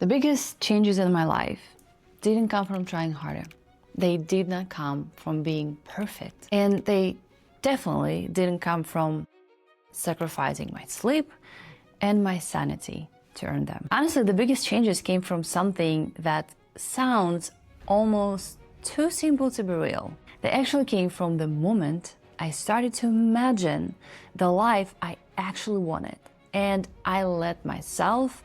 The biggest changes in my life didn't come from trying harder. They did not come from being perfect. And they definitely didn't come from sacrificing my sleep and my sanity to earn them. Honestly, the biggest changes came from something that sounds almost too simple to be real. They actually came from the moment I started to imagine the life I actually wanted. And I let myself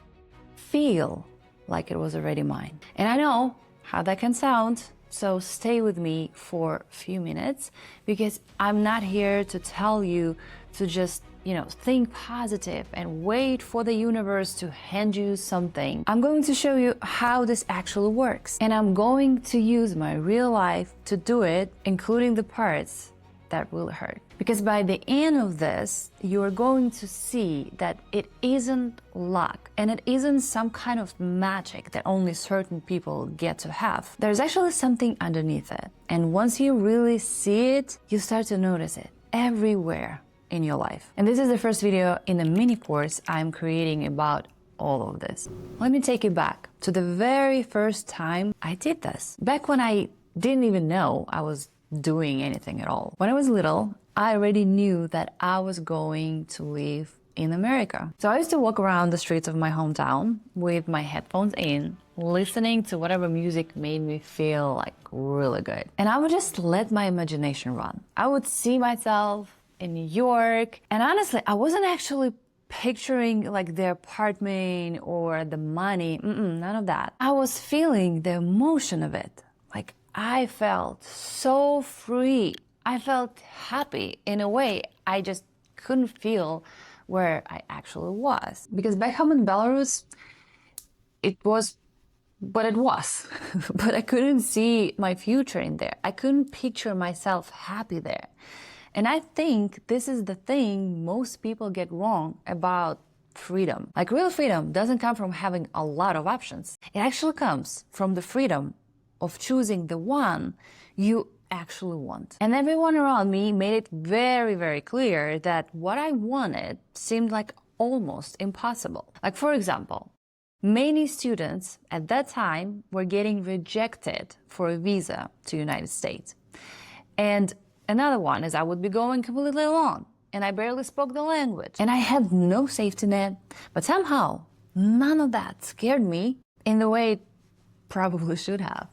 feel like it was already mine. And I know how that can sound, so stay with me for a few minutes, because I'm not here to tell you to just, think positive and wait for the universe to hand you something. I'm going to show you how this actually works. And I'm going to use my real life to do it, including the parts that will hurt. Because by the end of this, you're going to see that it isn't luck and it isn't some kind of magic that only certain people get to have. There's actually something underneath it. And once you really see it, you start to notice it everywhere in your life. And this is the first video in a mini course I'm creating about all of this. Let me take you back to the very first time I did this. Back when I didn't even know I was doing anything at all. When I was little, I already knew that I was going to live in America. So I used to walk around the streets of my hometown with my headphones in, listening to whatever music made me feel like really good. And I would just let my imagination run. I would see myself in New York. And honestly, I wasn't actually picturing like the apartment or the money, none of that. I was feeling the emotion of it. Like, I felt so free. I felt happy in a way I just couldn't feel where I actually was. Because back home in Belarus, it was what it was. But I couldn't see my future in there. I couldn't picture myself happy there. And I think this is the thing most people get wrong about freedom. Like, real freedom doesn't come from having a lot of options. It actually comes from the freedom of choosing the one you actually want. And everyone around me made it very, very clear that what I wanted seemed like almost impossible. Like, for example, many students at that time were getting rejected for a visa to United States. And another one is I would be going completely alone and I barely spoke the language and I had no safety net. But somehow, none of that scared me in the way it probably should have.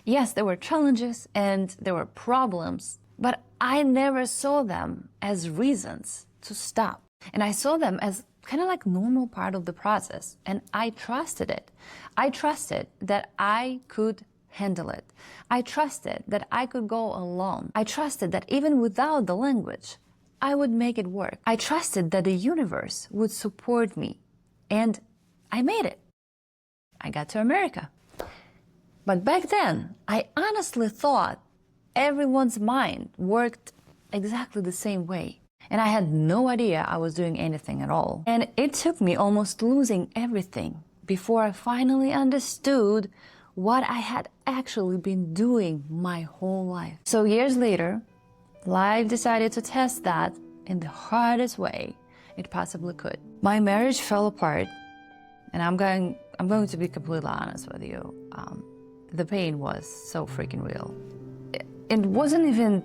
Yes, there were challenges and there were problems, but I never saw them as reasons to stop. And I saw them as kind of like normal part of the process. And I trusted it. I trusted that I could handle it. I trusted that I could go alone. I trusted that even without the language, I would make it work. I trusted that the universe would support me. And I made it. I got to America. But back then, I honestly thought everyone's mind worked exactly the same way. And I had no idea I was doing anything at all. And it took me almost losing everything before I finally understood what I had actually been doing my whole life. So years later, life decided to test that in the hardest way it possibly could. My marriage fell apart, and I'm going to be completely honest with you. The pain was so freaking real. It wasn't even,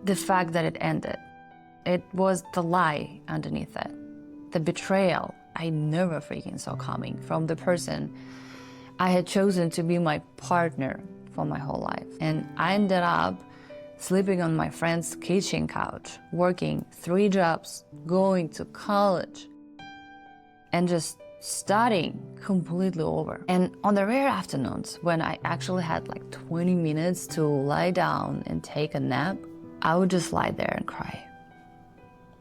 the fact that it ended. It was the lie underneath it. The betrayal I never freaking saw coming from the person I had chosen to be my partner for my whole life. And I ended up sleeping on my friend's kitchen couch, working 3 jobs, going to college, and just studying completely over. And on the rare afternoons when I actually had like 20 minutes to lie down and take a nap, I would just lie there and cry.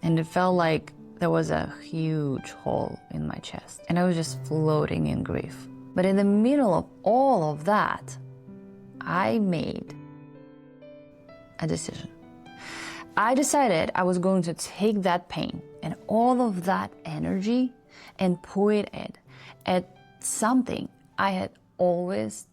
And it felt like there was a huge hole in my chest and I was just floating in grief. But in the middle of all of that, I made a decision. I decided I was going to take that pain and all of that energy and point it at something I had always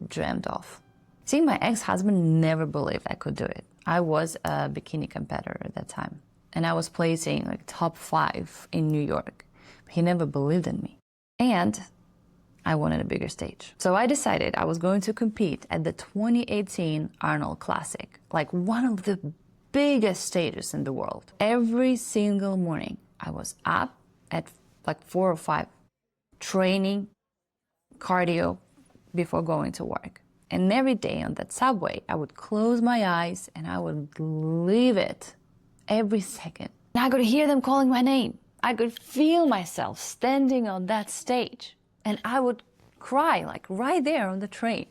dreamt of. See, my ex-husband never believed I could do it. I was a bikini competitor at that time, and I was placing like top 5 in New York. He never believed in me. And I wanted a bigger stage. So I decided I was going to compete at the 2018 Arnold Classic, like one of the biggest stages in the world. Every single morning, I was up at like 4 or 5, training, cardio, before going to work. And every day on that subway, I would close my eyes and I would live it every second. And I could hear them calling my name. I could feel myself standing on that stage. And I would cry, like right there on the train,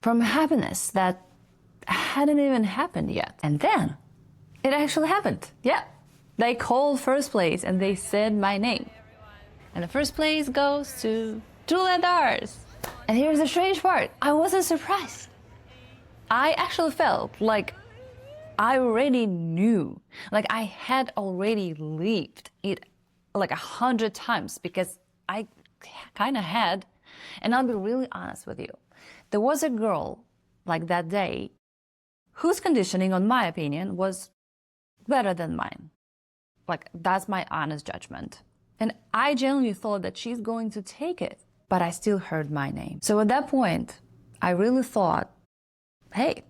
from happiness that hadn't even happened yet. And then it actually happened. Yeah. They called first place and they said my name. And the first place goes to Julia Dars. And here's the strange part. I wasn't surprised. I actually felt like I already knew, like I had already lived it like 100 times, because I kind of had. And I'll be really honest with you. There was a girl like that day whose conditioning, on my opinion, was better than mine. Like, that's my honest judgment. And I genuinely thought that she's going to take it, but I still heard my name. So at that point, I really thought, hey,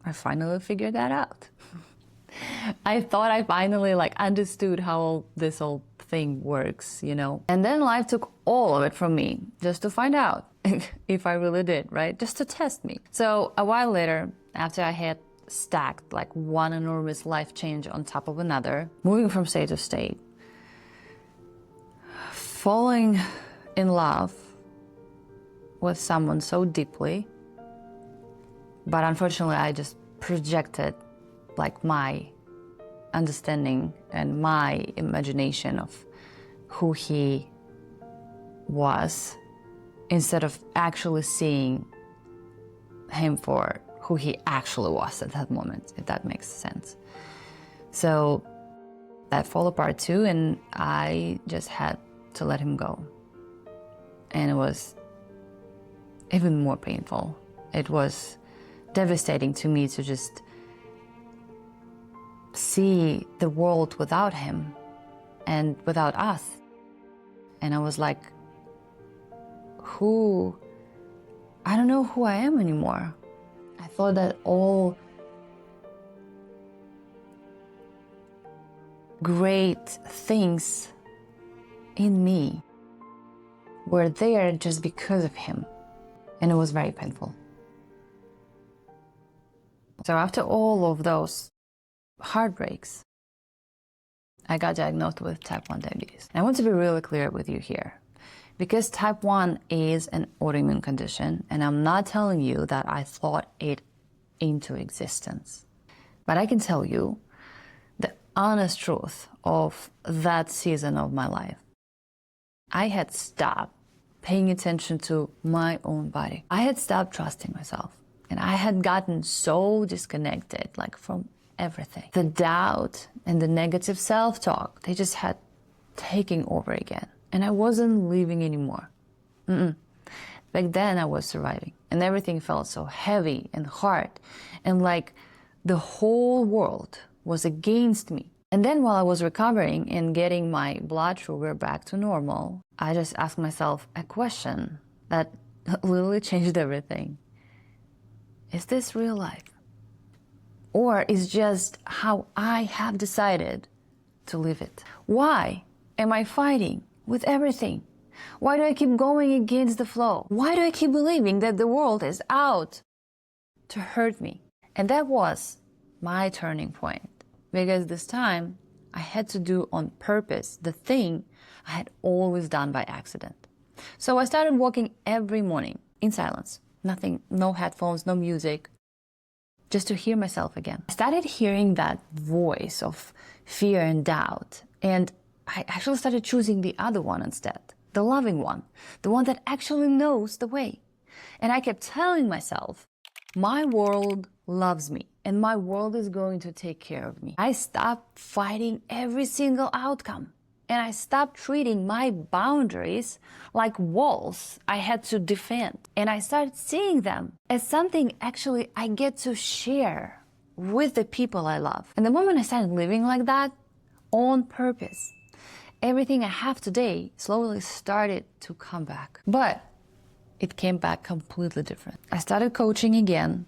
I finally figured that out. I thought I finally understood how this whole thing works, you know? And then life took all of it from me just to find out if I really did, right? Just to test me. So a while later, after I had stacked like one enormous life change on top of another, moving from state to state, falling in love with someone so deeply, but unfortunately I just projected like my understanding and my imagination of who he was, instead of actually seeing him for who he actually was at that moment, if that makes sense. So that fell apart too, and I just had to let him go. And it was even more painful. It was devastating to me to just see the world without him and without us. And I was like, I don't know who I am anymore. I thought that all great things in me were there just because of him. And it was very painful. So after all of those heartbreaks, I got diagnosed with type 1 diabetes. And I want to be really clear with you here, because type 1 is an autoimmune condition, and I'm not telling you that I thought it into existence. But I can tell you the honest truth of that season of my life. I had stopped paying attention to my own body. I had stopped trusting myself, and I had gotten so disconnected, like, from everything. The doubt and the negative self-talk, they just had taken over again. And I wasn't living anymore. Back then I was surviving, and everything felt so heavy and hard, and like the whole world was against me. And then while I was recovering and getting my blood sugar back to normal, I just asked myself a question that literally changed everything. Is this real life? Or is just how I have decided to live it? Why am I fighting with everything? Why do I keep going against the flow? Why do I keep believing that the world is out to hurt me? And that was my turning point, because this time I had to do on purpose the thing I had always done by accident. So I started walking every morning in silence, nothing, no headphones, no music, just to hear myself again. I started hearing that voice of fear and doubt, and I actually started choosing the other one instead, the loving one, the one that actually knows the way. And I kept telling myself, my world loves me, and my world is going to take care of me. I stopped fighting every single outcome, and I stopped treating my boundaries like walls I had to defend. And I started seeing them as something actually I get to share with the people I love. And the moment I started living like that, on purpose, everything I have today slowly started to come back. But it came back completely different. I started coaching again.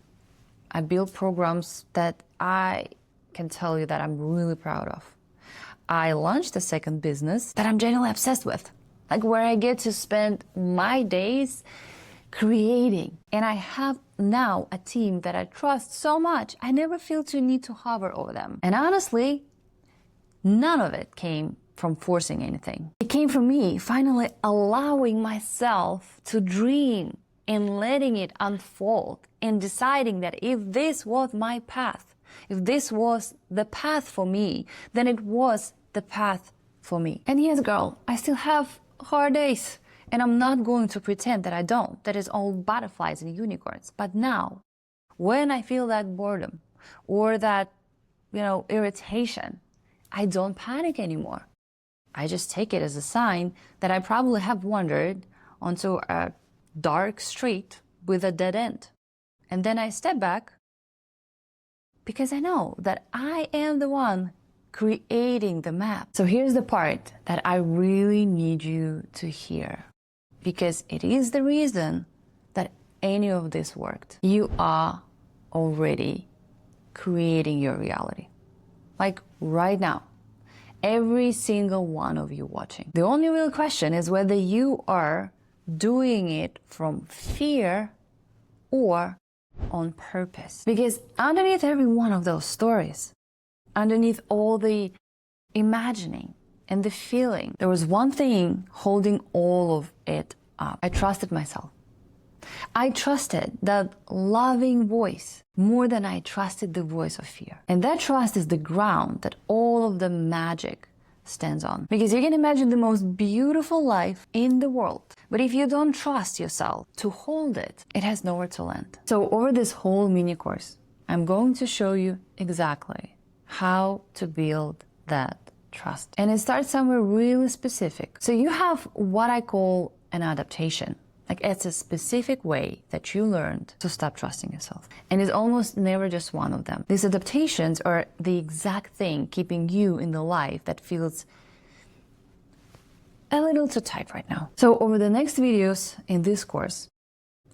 I built programs that I can tell you that I'm really proud of. I launched a second business that I'm genuinely obsessed with, like where I get to spend my days creating. And I have now a team that I trust so much, I never feel to need to hover over them. And honestly, none of it came from forcing anything. It came from me finally allowing myself to dream and letting it unfold and deciding that if this was my path, if this was the path for me, then it was the path for me. And yes, girl, I still have hard days. And I'm not going to pretend that I don't, that it's all butterflies and unicorns. But now, when I feel that boredom or that, irritation, I don't panic anymore. I just take it as a sign that I probably have wandered onto a dark street with a dead end. And then I step back because I know that I am the one creating the map. So here's the part that I really need you to hear, because it is the reason that any of this worked. You are already creating your reality. Like right now, every single one of you watching. The only real question is whether you are doing it from fear or on purpose. Because underneath every one of those stories, underneath all the imagining and the feeling, there was one thing holding all of it up. I trusted myself. I trusted that loving voice more than I trusted the voice of fear. And that trust is the ground that all of the magic stands on. Because you can imagine the most beautiful life in the world, but if you don't trust yourself to hold it, it has nowhere to land. So over this whole mini course, I'm going to show you exactly how to build that trust. And it starts somewhere really specific. So you have what I call an adaptation. Like it's a specific way that you learned to stop trusting yourself. And it's almost never just one of them. These adaptations are the exact thing keeping you in the life that feels a little too tight right now. So over the next videos in this course,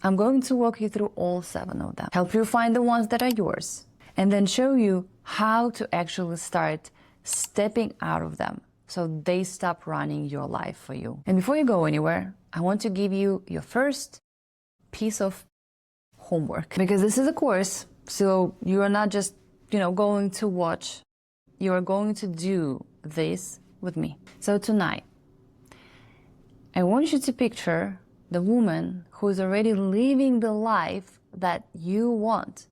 I'm going to walk you through all 7 of them, help you find the ones that are yours, and then show you how to actually start stepping out of them so they stop running your life for you. And before you go anywhere, I want to give you your first piece of homework, because this is a course, so you are not just, going to watch. You are going to do this with me. So tonight, I want you to picture the woman who is already living the life that you want.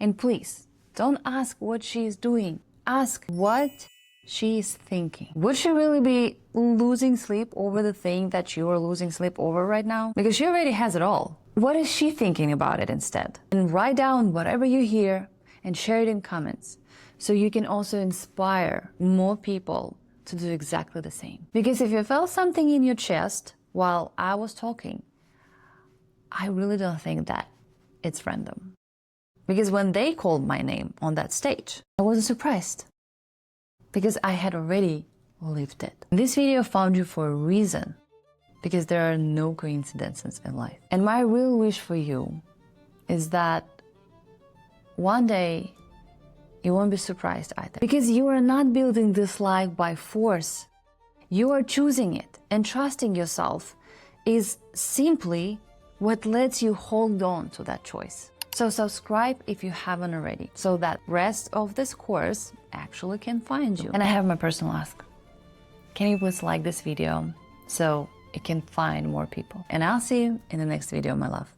And please, don't ask what she is doing. Ask what she is thinking. Would she really be losing sleep over the thing that you are losing sleep over right now? Because she already has it all. What is she thinking about it instead? And write down whatever you hear and share it in comments so you can also inspire more people to do exactly the same. Because if you felt something in your chest while I was talking, I really don't think that it's random. Because when they called my name on that stage, I wasn't surprised, because I had already lived it. This video found you for a reason, because there are no coincidences in life. And my real wish for you is that one day you won't be surprised either. Because you are not building this life by force. You are choosing it, and trusting yourself is simply what lets you hold on to that choice. So subscribe if you haven't already, so that rest of this course actually can find you. And I have my personal ask. Can you please like this video so it can find more people? And I'll see you in the next video, my love.